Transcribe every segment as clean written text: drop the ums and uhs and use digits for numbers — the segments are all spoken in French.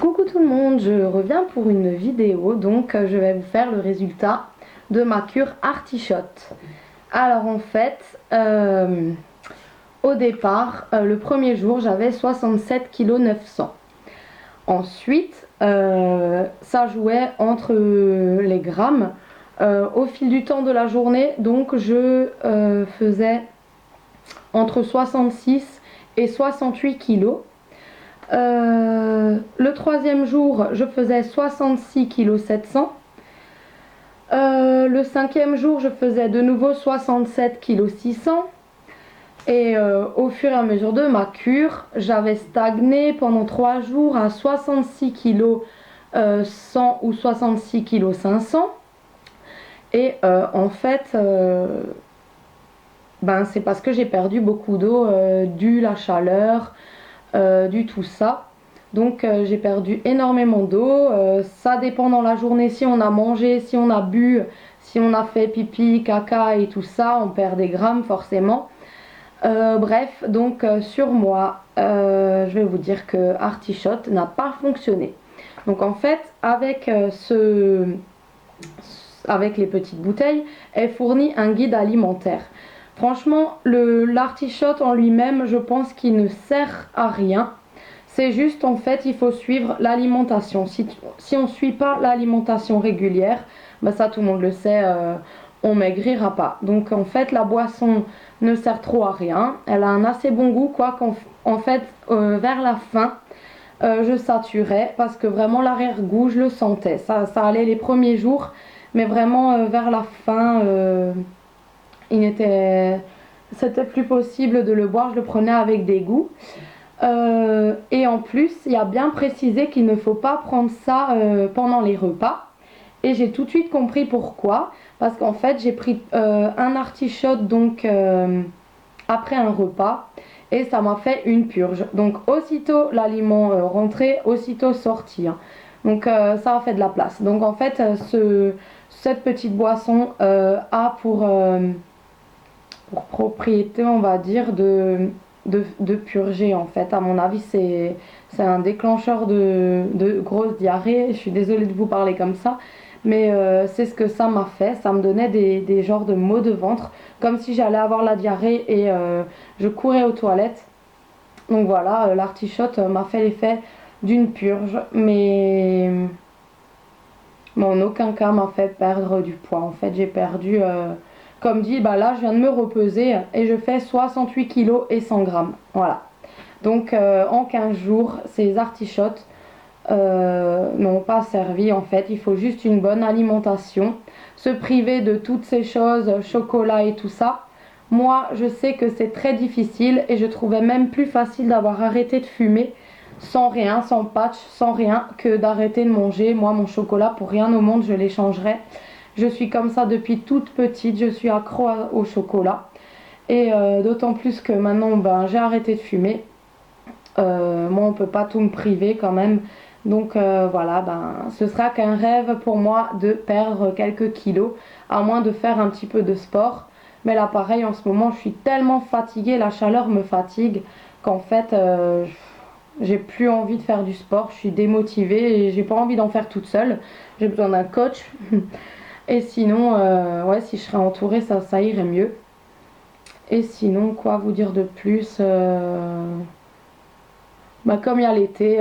Coucou tout le monde, je reviens pour une vidéo, donc je vais vous faire le résultat de ma cure Artichotte. Alors en fait, au départ, le premier jour j'avais 67,9 kg. Ensuite, ça jouait entre les grammes au fil du temps de la journée, donc je faisais entre 66 et 68 kg. Le troisième jour, je faisais 66,7 kg. Le cinquième jour, je faisais de nouveau 67,6 kg. Et au fur et à mesure de ma cure, j'avais stagné pendant 3 jours à 66,1 kg 100 ou 66,5 kg. Et en fait, c'est parce que j'ai perdu beaucoup d'eau dû la chaleur. Du tout ça, donc j'ai perdu énormément d'eau. Ça dépend dans la journée, si on a mangé, si on a bu, si on a fait pipi, caca et tout ça, on perd des grammes forcément. Bref, donc sur moi, je vais vous dire que Artichotte n'a pas fonctionné. Donc en fait, avec avec les petites bouteilles, elle fournit un guide alimentaire. Franchement, l'artichote en lui-même, je pense qu'il ne sert à rien. C'est juste, en fait, il faut suivre l'alimentation. Si on ne suit pas l'alimentation régulière, ça tout le monde le sait, on maigrira pas. Donc en fait, la boisson ne sert trop à rien. Elle a un assez bon goût, quoi qu'en fait, vers la fin, je saturais parce que vraiment l'arrière-goût, je le sentais. Ça allait les premiers jours, mais vraiment vers la fin... c'était plus possible de le boire, je le prenais avec dégoût. Et en plus, il y a bien précisé qu'il ne faut pas prendre ça pendant les repas. Et j'ai tout de suite compris pourquoi. Parce qu'en fait, j'ai pris un artichote donc après un repas. Et ça m'a fait une purge. Donc aussitôt l'aliment rentré, aussitôt sortir. Donc ça a fait de la place. Donc en fait, cette petite boisson a pour propriété, on va dire, de purger. En fait, à mon avis, c'est un déclencheur de grosse diarrhée. Je suis désolée de vous parler comme ça, mais c'est ce que ça m'a fait. Ça me donnait des genres de maux de ventre, comme si j'allais avoir la diarrhée, et je courais aux toilettes. Donc voilà, l'artichote m'a fait l'effet d'une purge, mais en aucun cas m'a fait perdre du poids. En fait, j'ai perdu... comme dit, là je viens de me repeser et je fais 68 kg et 100 grammes. Voilà. Donc en 15 jours, ces artichotes n'ont pas servi en fait. Il faut juste une bonne alimentation. Se priver de toutes ces choses, chocolat et tout ça. Moi, je sais que c'est très difficile et je trouvais même plus facile d'avoir arrêté de fumer sans rien, sans patch, sans rien, que d'arrêter de manger. Moi, mon chocolat, pour rien au monde, je l'échangerais. Je suis comme ça depuis toute petite, je suis accro au chocolat. Et d'autant plus que maintenant, j'ai arrêté de fumer. Moi, on peut pas tout me priver quand même. Donc voilà, ce sera qu'un rêve pour moi de perdre quelques kilos, à moins de faire un petit peu de sport. Mais là, pareil, en ce moment, je suis tellement fatiguée, la chaleur me fatigue, qu'en fait, j'ai plus envie de faire du sport. Je suis démotivée et j'ai pas envie d'en faire toute seule. J'ai besoin d'un coach. Et sinon, ouais, si je serais entourée, ça irait mieux. Et sinon, quoi vous dire de plus comme il y a l'été,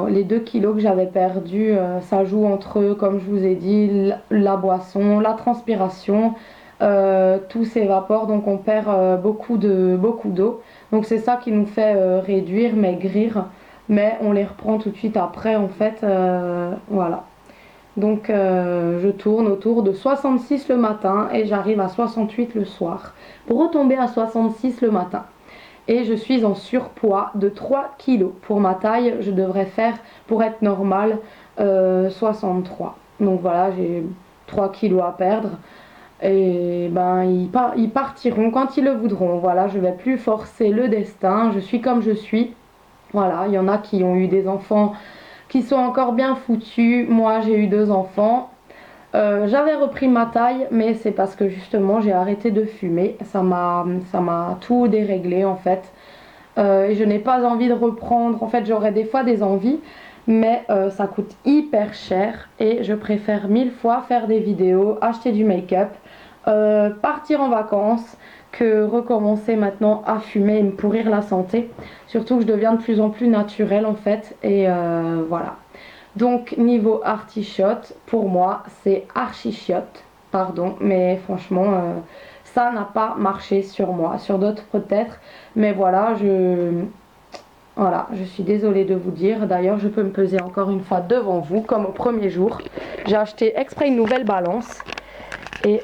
les 2 kilos que j'avais perdus, ça joue entre eux, comme je vous ai dit, la boisson, la transpiration, tout s'évapore, donc on perd beaucoup d'eau. Donc c'est ça qui nous fait réduire, maigrir, mais on les reprend tout de suite après, en fait, voilà. Donc je tourne autour de 66 le matin et j'arrive à 68 le soir, pour retomber à 66 le matin. Et je suis en surpoids de 3 kilos. Pour ma taille, je devrais faire, pour être normale, 63. Donc voilà, j'ai 3 kilos à perdre. Et ils partiront quand ils le voudront. Voilà, je ne vais plus forcer le destin. Je suis comme je suis. Voilà, il y en a qui ont eu des enfants qui sont encore bien foutus. Moi, j'ai eu 2 enfants. J'avais repris ma taille, mais c'est parce que justement j'ai arrêté de fumer. Ça m'a tout déréglé en fait. Et je n'ai pas envie de reprendre. En fait, j'aurais des fois des envies, mais ça coûte hyper cher et je préfère 1000 fois faire des vidéos, acheter du make-up, partir en vacances que recommencer maintenant à fumer et me pourrir la santé. Surtout que je deviens de plus en plus naturelle en fait et voilà. Donc niveau artichote, pour moi c'est archichiote, pardon, mais franchement ça n'a pas marché sur moi, sur d'autres peut-être, mais voilà, je suis désolée de vous dire. D'ailleurs, je peux me peser encore une fois devant vous, comme au premier jour. J'ai acheté exprès une nouvelle balance. Et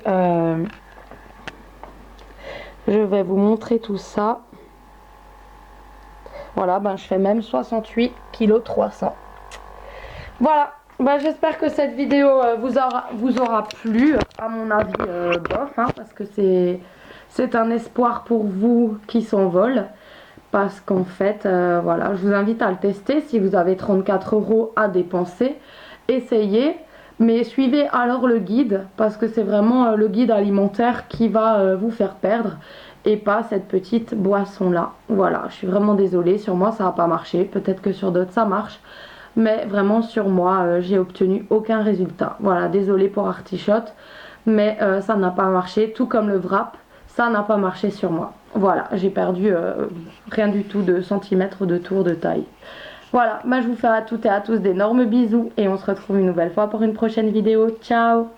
je vais vous montrer tout ça. Voilà, ben, je fais même 68 kg 300. Voilà, ben, j'espère que cette vidéo vous aura plu. À mon avis, bof, hein, parce que c'est un espoir pour vous qui s'envole. Parce qu'en fait, voilà, je vous invite à le tester si vous avez 34 € à dépenser. Essayez, mais suivez alors le guide parce que c'est vraiment le guide alimentaire qui va vous faire perdre et pas cette petite boisson là. Voilà, je suis vraiment désolée, sur moi ça n'a pas marché, peut-être que sur d'autres ça marche, mais vraiment sur moi j'ai obtenu aucun résultat. Voilà, désolée pour Artichote, mais ça n'a pas marché, tout comme le Wrap, ça n'a pas marché sur moi. Voilà, j'ai perdu rien du tout de centimètres de tour de taille. Voilà, bah, je vous fais à toutes et à tous d'énormes bisous et on se retrouve une nouvelle fois pour une prochaine vidéo. Ciao!